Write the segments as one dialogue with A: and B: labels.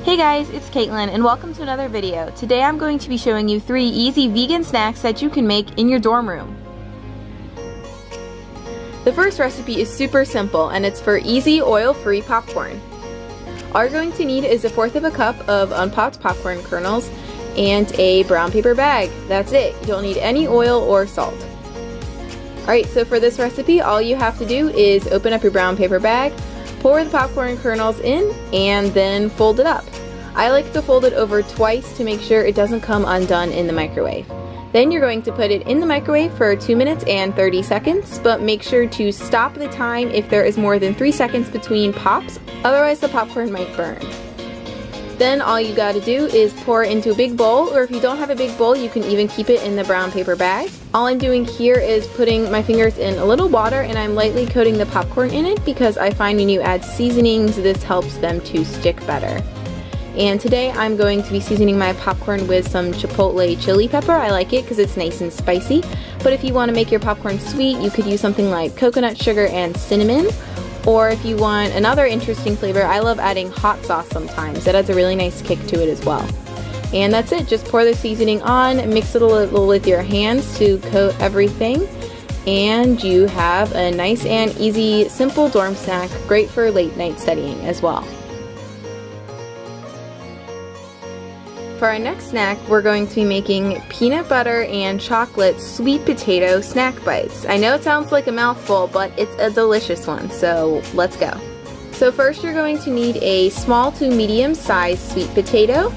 A: Hey guys, it's Caitlin and welcome to another video. Today I'm going to be showing you 3 easy vegan snacks that you can make in your dorm room. The first recipe is super simple and it's for easy oil-free popcorn. All you're going to need is 1/4 cup of unpopped popcorn kernels and a brown paper bag. That's it. You don't need any oil or salt. Alright, so for this recipe all you have to do is open up your brown paper bag, pour the popcorn kernels in, and then fold it up. I like to fold it over twice to make sure it doesn't come undone in the microwave. Then you're going to put it in the microwave for 2 minutes and 30 seconds, but make sure to stop the time if there is more than 3 seconds between pops, otherwise the popcorn might burn. Then all you gotta do is pour it into a big bowl, or if you don't have a big bowl you can even keep it in the brown paper bag. All I'm doing here is putting my fingers in a little water and I'm lightly coating the popcorn in it because I find when you add seasonings this helps them to stick better. And today I'm going to be seasoning my popcorn with some chipotle chili pepper. I like it because it's nice and spicy, but if you want to make your popcorn sweet you could use something like coconut sugar and cinnamon. Or if you want another interesting flavor, I love adding hot sauce sometimes. That adds a really nice kick to it as well. And that's it. Just pour the seasoning on, mix it a little with your hands to coat everything, and you have a nice and easy, simple dorm snack, great for late night studying as well. For our next snack, we're going to be making peanut butter and chocolate sweet potato snack bites. I know it sounds like a mouthful, but it's a delicious one, so let's go. So first you're going to need a small to medium sized sweet potato.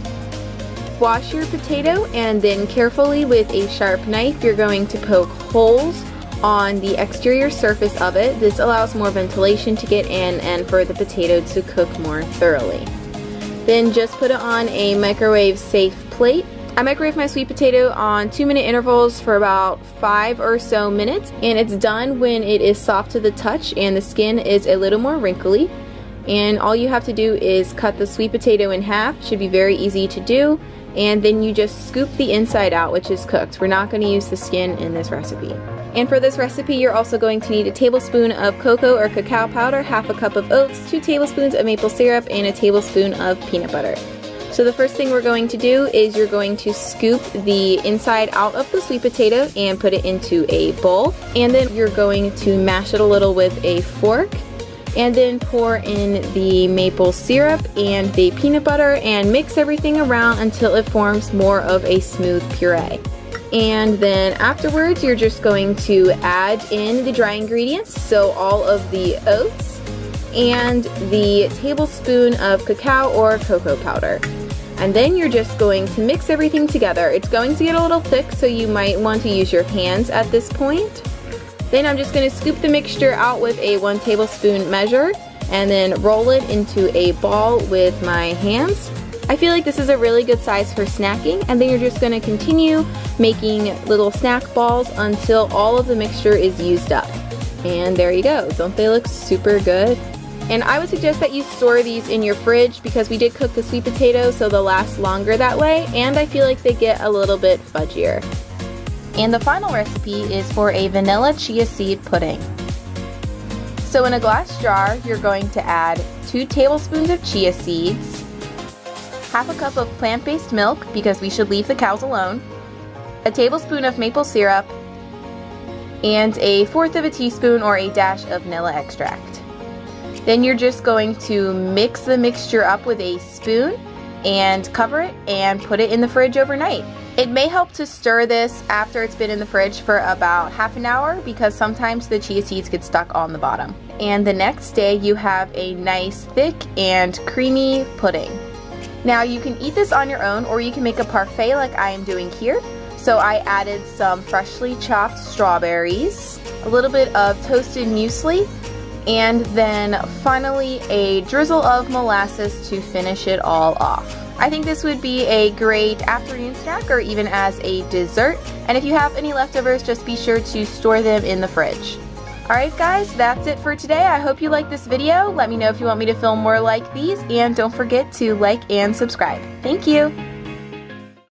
A: Wash your potato and then carefully with a sharp knife you're going to poke holes on the exterior surface of it. This allows more ventilation to get in and for the potato to cook more thoroughly. Then just put it on a microwave safe plate. I microwave my sweet potato on 2-minute intervals for about 5 or so minutes, and it's done when it is soft to the touch and the skin is a little more wrinkly. And all you have to do is cut the sweet potato in half. Should be very easy to do, and then you just scoop the inside out, which is cooked. We're not going to use the skin in this recipe. And for this recipe you're also going to need a tablespoon of cocoa or cacao powder, 1/2 cup of oats, 2 tablespoons of maple syrup, and a tablespoon of peanut butter. So the first thing we're going to do is you're going to scoop the inside out of the sweet potato and put it into a bowl, and then you're going to mash it a little with a fork, and then pour in the maple syrup and the peanut butter and mix everything around until it forms more of a smooth puree. And then afterwards you're just going to add in the dry ingredients, so all of the oats and the tablespoon of cacao or cocoa powder. And then you're just going to mix everything together. It's going to get a little thick, so you might want to use your hands at this point. Then I'm just going to scoop the mixture out with a 1 tablespoon measure and then roll it into a ball with my hands. I feel like this is a really good size for snacking, and then you're just going to continue making little snack balls until all of the mixture is used up. And there you go. Don't they look super good? And I would suggest that you store these in your fridge because we did cook the sweet potatoes, so they'll last longer that way, and I feel like they get a little bit fudgier. And the final recipe is for a vanilla chia seed pudding. So in a glass jar you're going to add 2 tablespoons of chia seeds, 1/2 cup of plant-based milk because we should leave the cows alone, a tablespoon of maple syrup, and a 1/4 teaspoon or a dash of vanilla extract. Then you're just going to mix the mixture up with a spoon and cover it and put it in the fridge overnight. It may help to stir this after it's been in the fridge for about 1/2 hour because sometimes the chia seeds get stuck on the bottom. And the next day you have a nice thick and creamy pudding. Now you can eat this on your own or you can make a parfait like I am doing here. So I added some freshly chopped strawberries, a little bit of toasted muesli, and then finally a drizzle of molasses to finish it all off. I think this would be a great afternoon snack or even as a dessert, and if you have any leftovers just be sure to store them in the fridge. Alright guys, that's it for today. I hope you liked this video. Let me know if you want me to film more like these, and don't forget to like and subscribe. Thank you!